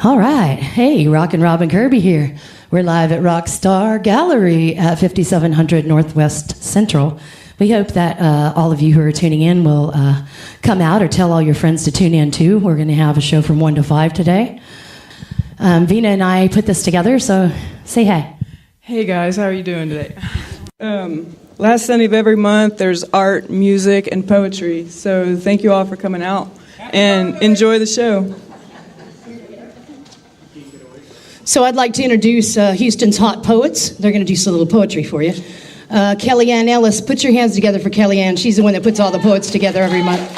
All right. Hey, Rockin' Robin Kirby here. We're live at Rockstar Gallery at 5700 Northwest Central. We hope that all of you who are tuning in will come out or tell all your friends to tune in too. We're going to have a show from 1 to 5 today. Vina and I put this together, so say hi. Hey guys, how are you doing today? Last Sunday of every month, there's art, music, and poetry. So thank you all for coming out and enjoy the show. So I'd like to introduce Houston's Hot Poets. They're going to do some little poetry for you. Kellyanne Ellis, put your hands together for Kellyanne. She's the one that puts all the poets together every month.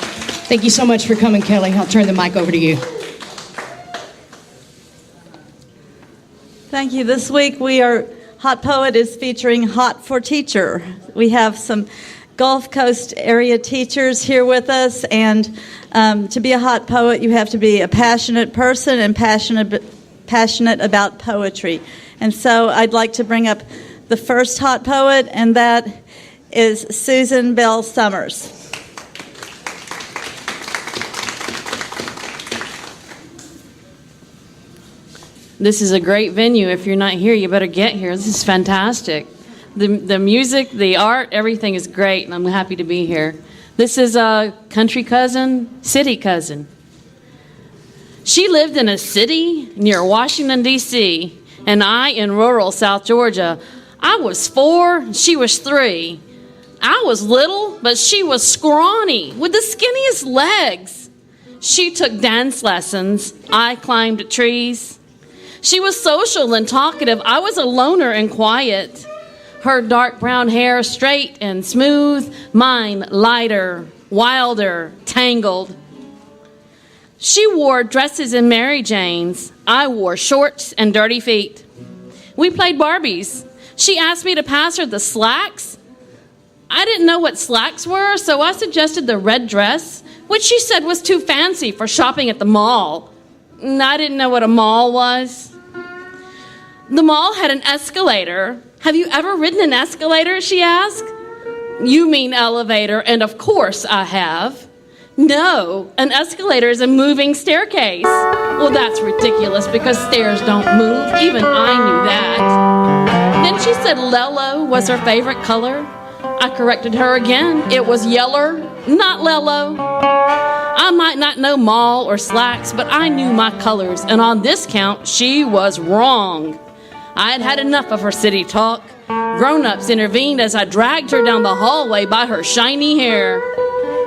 Thank you so much for coming, Kelly. I'll turn the mic over to you. Thank you. This week Hot Poet is featuring Hot for Teacher. We have some Gulf Coast area teachers here with us, and to be a hot poet, you have to be a passionate person and passionate about poetry. And so I'd like to bring up the first hot poet, and that is Susan Bell Summers. This is a great venue. If you're not here, you better get here. This is fantastic. The music, the art, everything is great, and I'm happy to be here. This is a country cousin, city cousin. She lived in a city near Washington, D.C., and I in rural South Georgia. I was 4, she was 3. I was little, but she was scrawny with the skinniest legs. She took dance lessons. I climbed trees. She was social and talkative. I was a loner and quiet. Her dark brown hair straight and smooth, mine lighter, wilder, tangled. She wore dresses and Mary Janes. I wore shorts and dirty feet. We played Barbies. She asked me to pass her the slacks. I didn't know what slacks were, so I suggested the red dress, which she said was too fancy for shopping at the mall. I didn't know what a mall was. The mall had an escalator. Have you ever ridden an escalator, she asked. You mean elevator, and of course I have. No, an escalator is a moving staircase. Well, that's ridiculous because stairs don't move. Even I knew that. Then she said Lello was her favorite color. I corrected her again. It was yeller, not Lello. I might not know mall or slacks, but I knew my colors, and on this count, she was wrong. I had had enough of her city talk. Grown-ups intervened as I dragged her down the hallway by her shiny hair.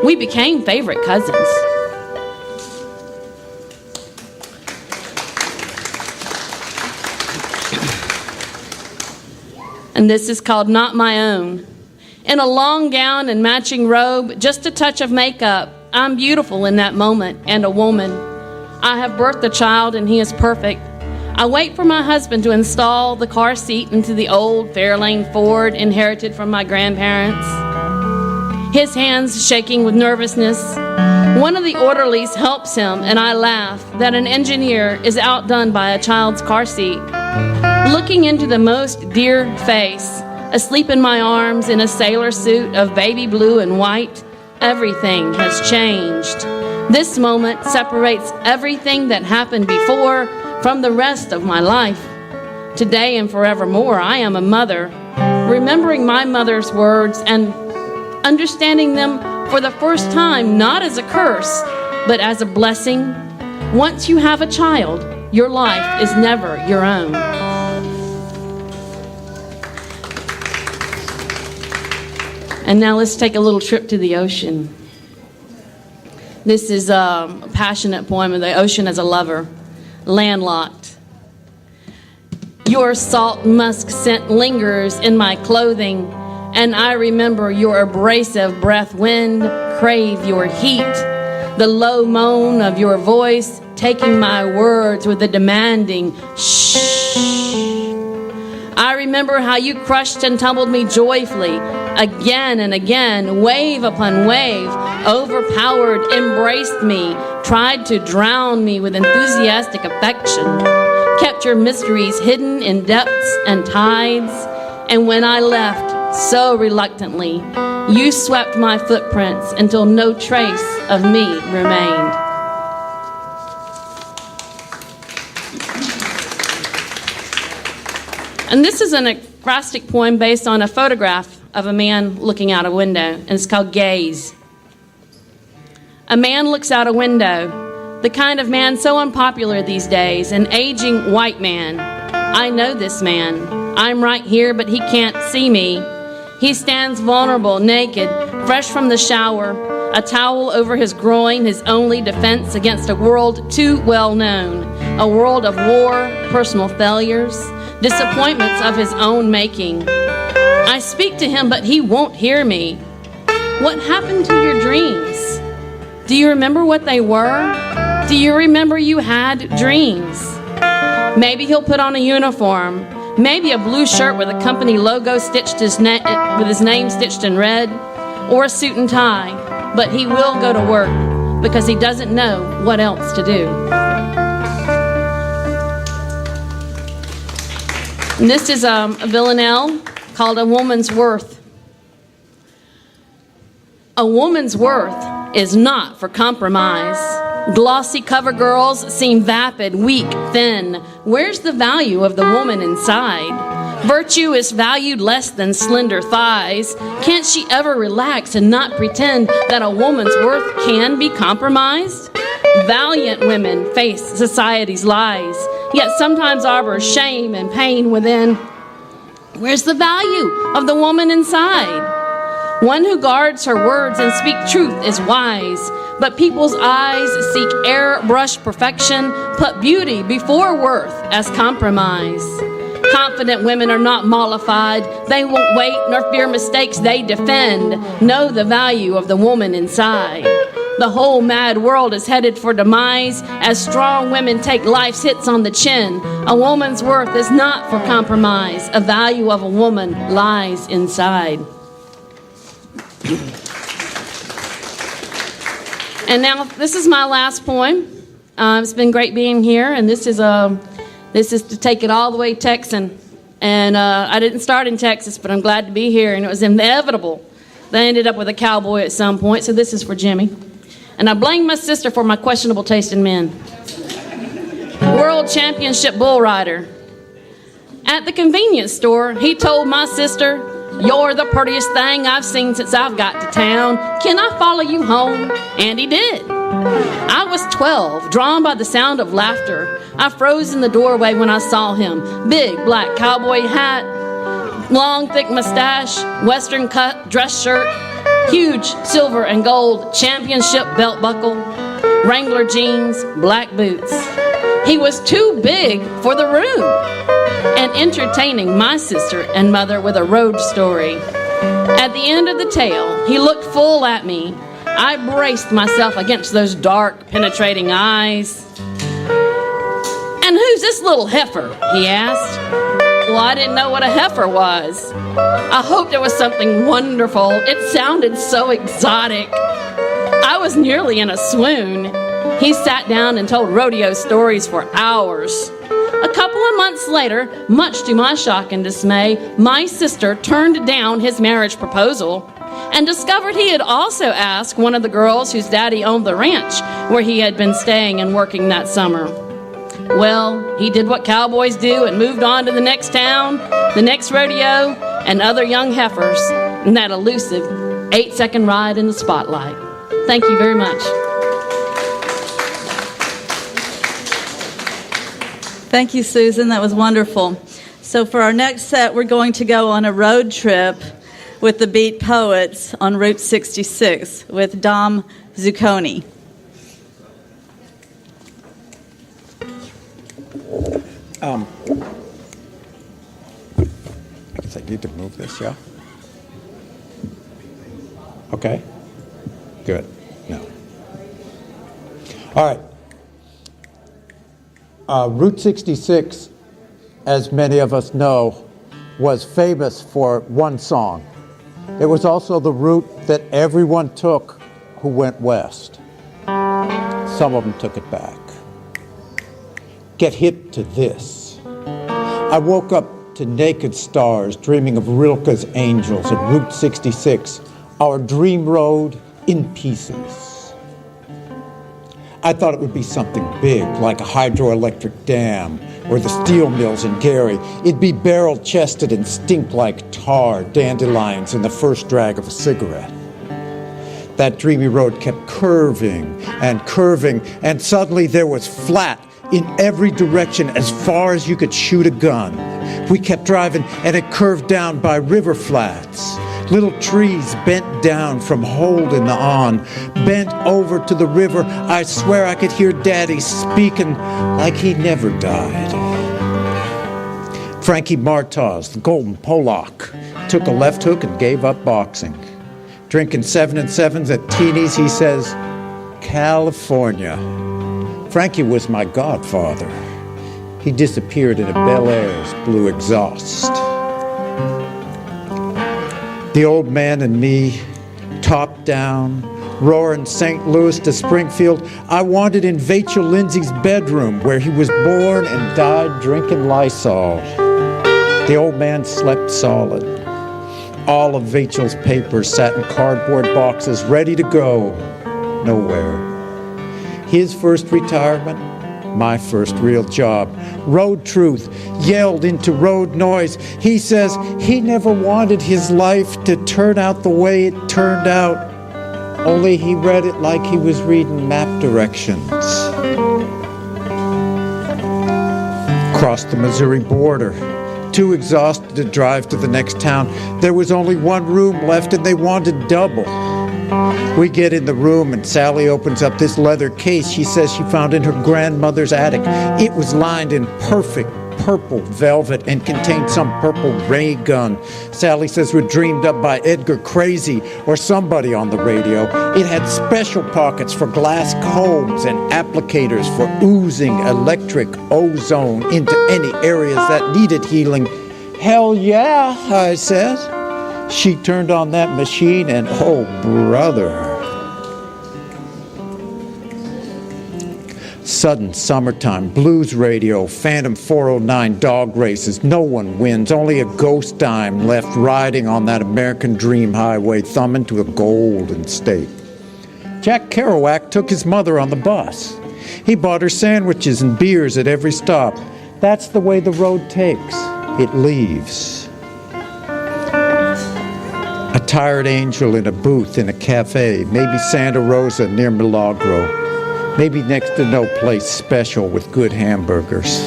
We became favorite cousins. And this is called Not My Own. In a long gown and matching robe, just a touch of makeup, I'm beautiful in that moment and a woman. I have birthed a child and he is perfect. I wait for my husband to install the car seat into the old Fairlane Ford inherited from my grandparents. His hands shaking with nervousness. One of the orderlies helps him, and I laugh that an engineer is outdone by a child's car seat. Looking into the most dear face, asleep in my arms in a sailor suit of baby blue and white, everything has changed. This moment separates everything that happened before from the rest of my life. Today and forevermore, I am a mother, remembering my mother's words and understanding them for the first time, not as a curse, but as a blessing. Once you have a child, your life is never your own. And now let's take a little trip to the ocean. This is a passionate poem of the ocean as a lover, landlocked. Your salt musk scent lingers in my clothing, and I remember your abrasive breath wind, crave your heat, the low moan of your voice, taking my words with a demanding shh. I remember how you crushed and tumbled me joyfully, again and again, wave upon wave, overpowered, embraced me, tried to drown me with enthusiastic affection, kept your mysteries hidden in depths and tides, and when I left, so reluctantly, you swept my footprints until no trace of me remained. And this is an acrostic poem based on a photograph of a man looking out a window, and it's called Gaze. A man looks out a window, the kind of man so unpopular these days, an aging white man. I know this man. I'm right here, but he can't see me. He stands vulnerable, naked, fresh from the shower, a towel over his groin, his only defense against a world too well known, a world of war, personal failures, disappointments of his own making. I speak to him, but he won't hear me. What happened to your dreams? Do you remember what they were? Do you remember you had dreams? Maybe he'll put on a uniform, maybe a blue shirt with a company logo stitched with his name stitched in red, or a suit and tie, but he will go to work because he doesn't know what else to do. And this is a villanelle called A Woman's Worth. A woman's worth is not for compromise. Glossy cover girls seem vapid, weak, thin. Where's the value of the woman inside? Virtue is valued less than slender thighs. Can't she ever relax and not pretend that a woman's worth can be compromised? Valiant women face society's lies, yet sometimes harbor shame and pain within. Where's the value of the woman inside? One who guards her words and speaks truth is wise, but people's eyes seek airbrushed perfection, put beauty before worth as compromise. Confident women are not mollified. They won't wait nor fear mistakes they defend. Know the value of the woman inside. The whole mad world is headed for demise as strong women take life's hits on the chin. A woman's worth is not for compromise. A value of a woman lies inside. And now this is my last poem. It's been great being here, and this is to take it all the way Texan. And I didn't start in Texas, but I'm glad to be here, and it was inevitable that I ended up with a cowboy at some point. So this is for Jimmy. And I blame my sister for my questionable taste in men. World Championship bull rider. At the convenience store, he told my sister, "You're the prettiest thing I've seen since I've got to town. Can I follow you home?" And he did. I was 12, drawn by the sound of laughter. I froze in the doorway when I saw him. Big black cowboy hat, long thick mustache, western cut dress shirt, huge silver and gold championship belt buckle, Wrangler jeans, black boots. He was too big for the room and entertaining my sister and mother with a road story. At the end of the tale, he looked full at me. I braced myself against those dark, penetrating eyes. "And who's this little heifer?" he asked. Well, I didn't know what a heifer was. I hoped it was something wonderful. It sounded so exotic. I was nearly in a swoon. He sat down and told rodeo stories for hours. A couple of months later, much to my shock and dismay, my sister turned down his marriage proposal and discovered he had also asked one of the girls whose daddy owned the ranch where he had been staying and working that summer. Well, he did what cowboys do and moved on to the next town, the next rodeo, and other young heifers in that elusive 8-second ride in the spotlight. Thank you very much. Thank you, Susan. That was wonderful. So for our next set, we're going to go on a road trip with the Beat Poets on Route 66 with Dom Zucconi. I guess I need to move this, yeah? Okay. Good. No. All right. Route 66, as many of us know, was famous for one song. It was also the route that everyone took who went west. Some of them took it back. Get hip to this. I woke up to naked stars, dreaming of Rilke's angels at Route 66, our dream road in pieces. I thought it would be something big, like a hydroelectric dam or the steel mills in Gary. It'd be barrel-chested and stink like tar, dandelions, and the first drag of a cigarette. That dreamy road kept curving, and suddenly there was flat in every direction as far as you could shoot a gun. We kept driving, and it curved down by river flats. Little trees bent down from holding on, bent over to the river. I swear I could hear Daddy speaking like he never died. Frankie Martaz, the Golden Pollock, took a left hook and gave up boxing. Drinking 7 and 7s at Teeny's, he says, California. Frankie was my godfather. He disappeared in a Bel Air's blue exhaust. The old man and me, top down, roaring St. Louis to Springfield. I wandered in Vachel Lindsay's bedroom where he was born and died drinking Lysol. The old man slept solid. All of Vachel's papers sat in cardboard boxes ready to go. Nowhere. His first retirement, my first real job. Road truth yelled into road noise. He says he never wanted his life to turn out the way it turned out. Only he read it like he was reading map directions. Crossed the Missouri border. Too exhausted to drive to the next town. There was only one room left and they wanted double. We get in the room and Sally opens up this leather case she says she found in her grandmother's attic. It was lined in perfect purple velvet and contained some purple ray gun Sally says were dreamed up by Edgar Crazy or somebody on the radio. It had special pockets for glass combs and applicators for oozing electric ozone into any areas that needed healing. Hell yeah, I said. She turned on that machine and oh brother. Sudden summertime, blues radio, Phantom 409 dog races. No one wins, only a ghost dime left riding on that American dream highway, thumbing to a golden state. Jack Kerouac took his mother on the bus. He bought her sandwiches and beers at every stop. That's the way the road takes. It leaves. A tired angel in a booth in a cafe, maybe Santa Rosa near Milagro. Maybe next to no place special with good hamburgers.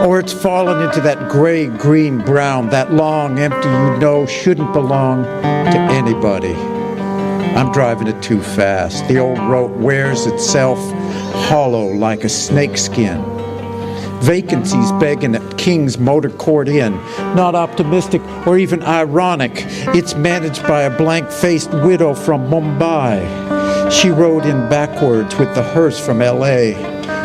Or it's fallen into that gray, green, brown, that long, empty shouldn't belong to anybody. I'm driving it too fast. The old road wears itself hollow like a snakeskin. Vacancies begging at King's Motor Court Inn. Not optimistic or even ironic. It's managed by a blank-faced widow from Mumbai. She rode in backwards with the hearse from L.A.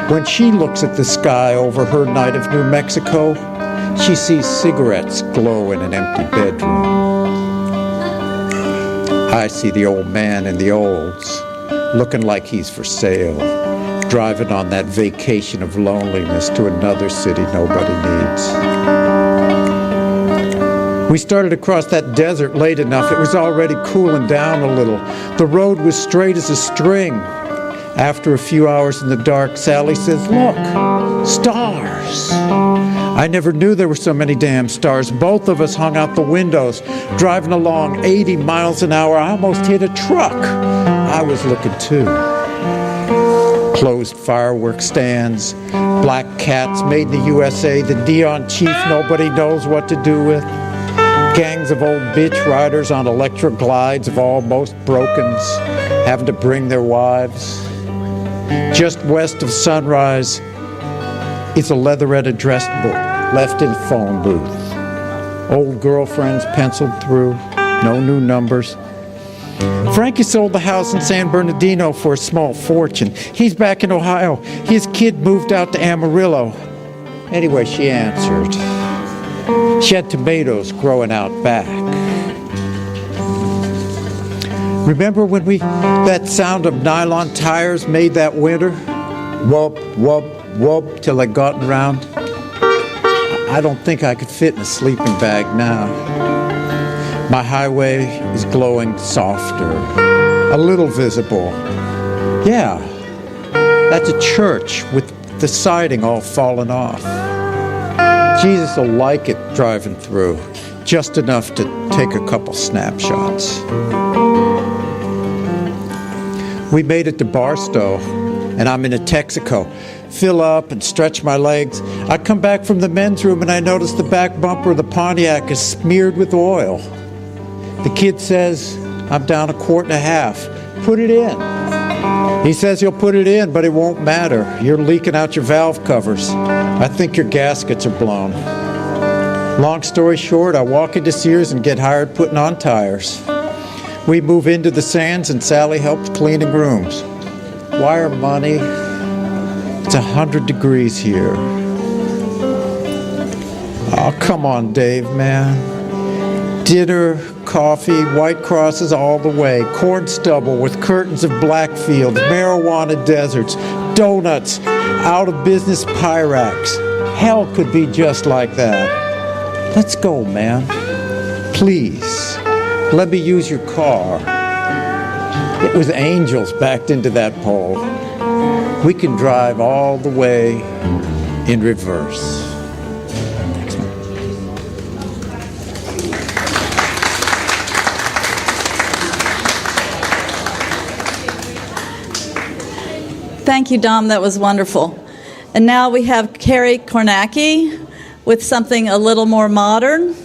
When she looks at the sky over her night of New Mexico, she sees cigarettes glow in an empty bedroom. I see the old man in the olds, looking like he's for sale, driving on that vacation of loneliness to another city nobody needs. We started across that desert late enough. It was already cooling down a little. The road was straight as a string. After a few hours in the dark, Sally says, "Look, stars." I never knew there were so many damn stars. Both of us hung out the windows, driving along 80 miles an hour. I almost hit a truck. I was looking too. Closed fireworks stands, black cats made in the USA, the neon chief nobody knows what to do with. Gangs of old bitch riders on electric glides of almost brokens, having to bring their wives. Just west of Sunrise is a leatherette address book left in a phone booth. Old girlfriends penciled through, no new numbers. Frankie sold the house in San Bernardino for a small fortune. He's back in Ohio. His kid moved out to Amarillo. Anyway, she answered. She had tomatoes growing out back. Remember when that sound of nylon tires made that winter? Whoop, whoop, whoop, till I got around. I don't think I could fit in a sleeping bag now. My highway is glowing softer, a little visible. Yeah, that's a church with the siding all fallen off. Jesus will like it driving through, just enough to take a couple snapshots. We made it to Barstow, and I'm in a Texaco. Fill up and stretch my legs. I come back from the men's room and I notice the back bumper of the Pontiac is smeared with oil. The kid says, I'm down 1.5 quarts. Put it in. He says he'll put it in, but it won't matter. You're leaking out your valve covers. I think your gaskets are blown. Long story short, I walk into Sears and get hired putting on tires. We move into the Sands and Sally helps cleaning rooms. Wire money. It's 100 degrees here. Oh, come on, Dave, man. Dinner, coffee, white crosses all the way, corn stubble with curtains of black fields, marijuana deserts, donuts, out of business Pyrax. Hell could be just like that. Let's go, man. Please, let me use your car. It was angels backed into that pole. We can drive all the way in reverse. Thank you, Dom. That was wonderful. And now we have Carrie Kornacki with something a little more modern.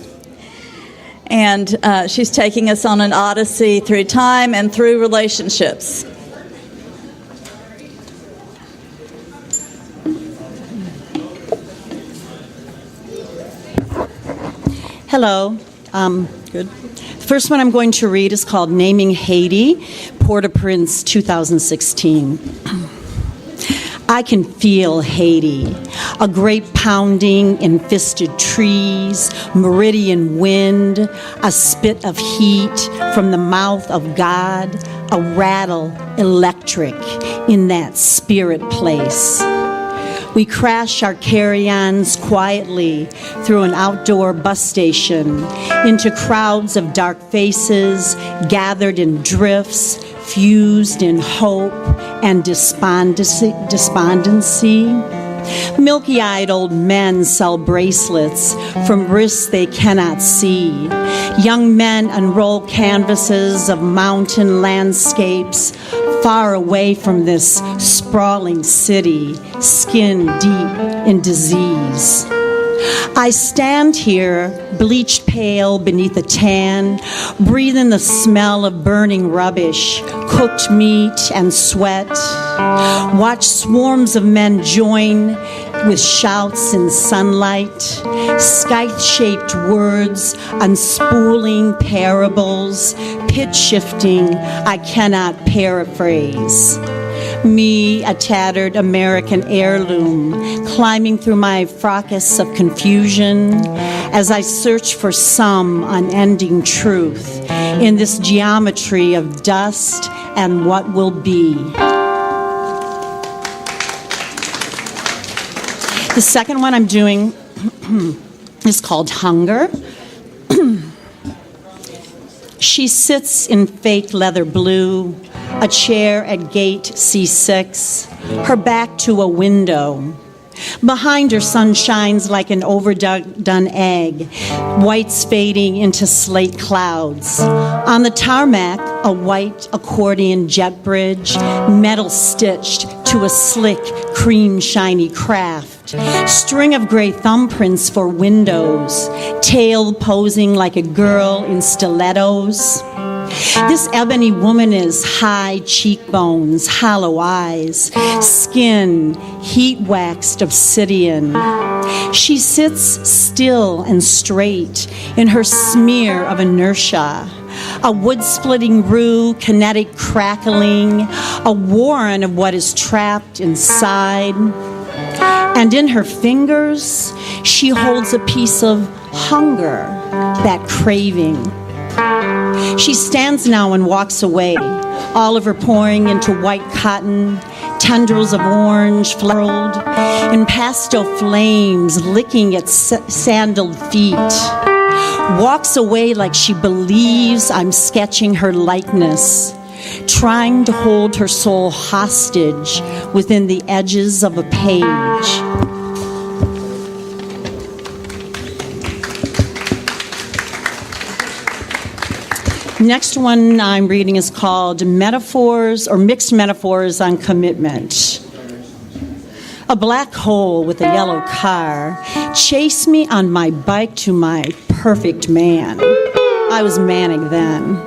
And she's taking us on an odyssey through time and through relationships. Hello. Good. The first one I'm going to read is called Naming Haiti, Port-au-Prince, 2016. I can feel Haiti, a great pounding in fisted trees, meridian wind, a spit of heat from the mouth of God, a rattle electric in that spirit place. We crash our carry-ons quietly through an outdoor bus station into crowds of dark faces gathered in drifts, fused in hope and despondency. Milky-eyed old men sell bracelets from wrists they cannot see. Young men unroll canvases of mountain landscapes far away from this sprawling city, skin deep in disease. I stand here, bleached pale beneath a tan, breathing the smell of burning rubbish, cooked meat and sweat. Watch swarms of men join with shouts in sunlight, scythe-shaped words, unspooling parables, pitch-shifting I cannot paraphrase. Me, a tattered American heirloom, climbing through my fracas of confusion as I search for some unending truth in this geometry of dust and what will be. The second one I'm doing is called Hunger. She sits in fake leather blue, a chair at gate C6, her back to a window. Behind her, sun shines like an overdone egg, whites fading into slate clouds. On the tarmac, a white accordion jet bridge, metal stitched to a slick, cream shiny craft. String of gray thumbprints for windows, tail posing like a girl in stilettos. This ebony woman is high cheekbones, hollow eyes, skin heat-waxed obsidian. She sits still and straight in her smear of inertia, a wood-splitting roux, kinetic crackling, a warren of what is trapped inside. And in her fingers, she holds a piece of hunger, that craving. She stands now and walks away, all of her pouring into white cotton, tendrils of orange flurled, in pastel flames licking at sandaled feet. Walks away like she believes I'm sketching her likeness. trying to hold her soul hostage within the edges of a page. Next one I'm reading is called Metaphors or Mixed Metaphors on Commitment. A black hole with a yellow car chased me on my bike to my perfect man. I was manic then.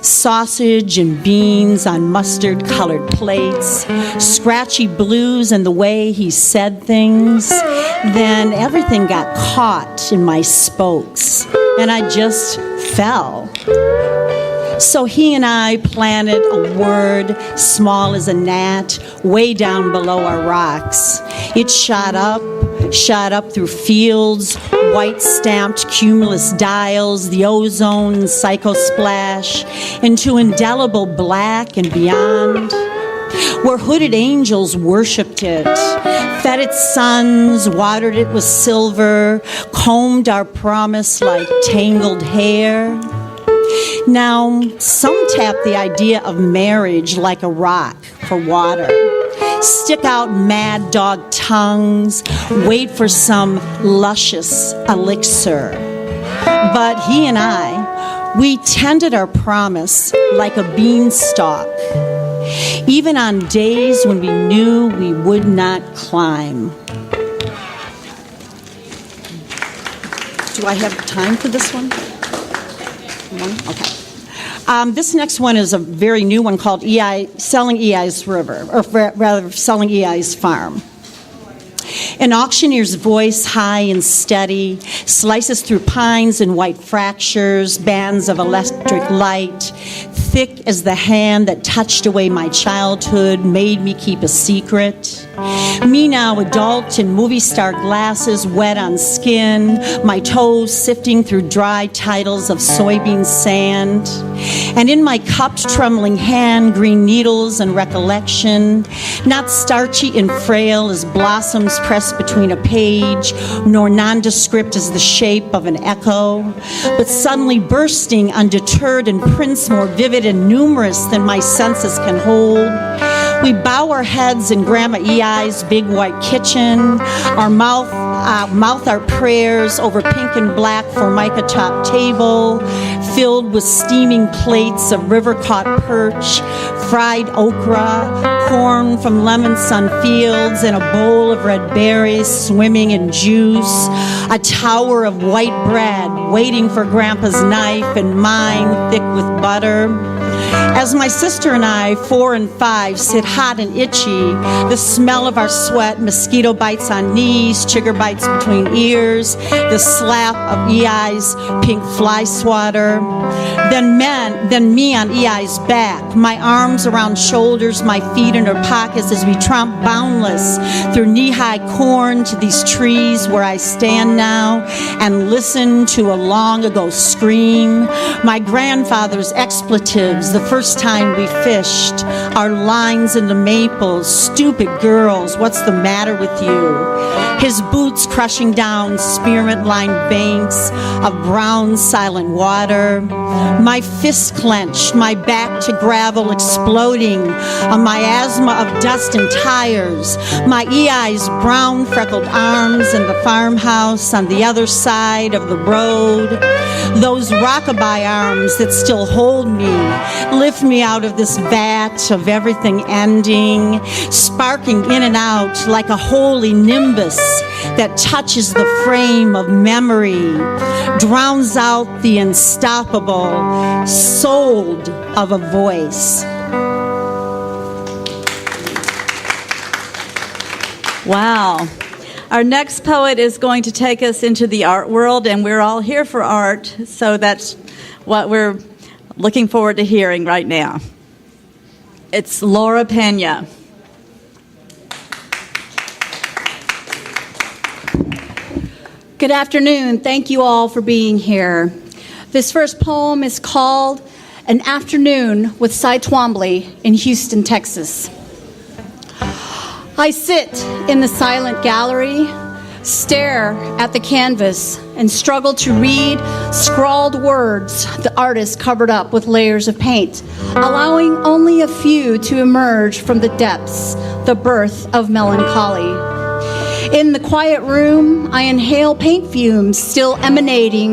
Sausage and beans on mustard-colored plates, scratchy blues and the way he said things. Then everything got caught in my spokes, and I just fell. So he and I planted a word small as a gnat way down below our rocks. It shot up through fields, white-stamped cumulus dials, the ozone psychosplash, into indelible black and beyond, where hooded angels worshipped it, fed its sons, watered it with silver, combed our promise like tangled hair. Now, some tap the idea of marriage like a rock for water. Stick out mad dog tongues, wait for some luscious elixir. But he and I, we tended our promise like a beanstalk, even on days when we knew we would not climb. Do I have time for this one? Okay. This next one is a very new one called Selling EI's River, or rather, Selling EI's Farm. An auctioneer's voice, high and steady, slices through pines and white fractures, bands of electric light, thick as the hand that touched away my childhood, made me keep a secret. Me now, adult in movie star glasses, wet on skin, my toes sifting through dry titles of soybean sand. And in my cupped, trembling hand, green needles and recollection, not starchy and frail as blossoms pressed between a page, nor nondescript as the shape of an echo, but suddenly bursting undeterred in prints more vivid and numerous than my senses can hold. We bow our heads in Grandma EI's big white kitchen, our mouth our prayers over pink and black formica top table, filled with steaming plates of river-caught perch, fried okra, corn from lemon sun fields, and a bowl of red berries swimming in juice, a tower of white bread waiting for Grandpa's knife and mine thick with butter. As my sister and I, 4 and 5, sit hot and itchy, the smell of our sweat, mosquito bites on knees, chigger bites between ears, the slap of EI's pink fly swatter. Then me on EI's back, my arms around shoulders, my feet in her pockets as we tromp boundless through knee-high corn to these trees where I stand now and listen to a long-ago scream. My grandfather's expletives, the first time we fished, our lines in the maples, stupid girls, what's the matter with you? His boots crushing down spearmint-lined banks of brown silent water. My fist clenched, my back to gravel exploding, a miasma of dust and tires, my EI's brown freckled arms in the farmhouse on the other side of the road. Those rockabye arms that still hold me, lift me out of this vat of everything ending, sparking in and out like a holy nimbus that touches the frame of memory, drowns out the unstoppable, sold of a voice. Wow. Our next poet is going to take us into the art world, and we're all here for art, so that's what we're looking forward to hearing right now. It's Laura Pena. Good afternoon. Thank you all for being here. This first poem is called An Afternoon with Cy Twombly in Houston, Texas. I sit in the silent gallery, stare at the canvas and struggle to read scrawled words the artist covered up with layers of paint, allowing only a few to emerge from the depths, the birth of melancholy. In the quiet room, I inhale paint fumes still emanating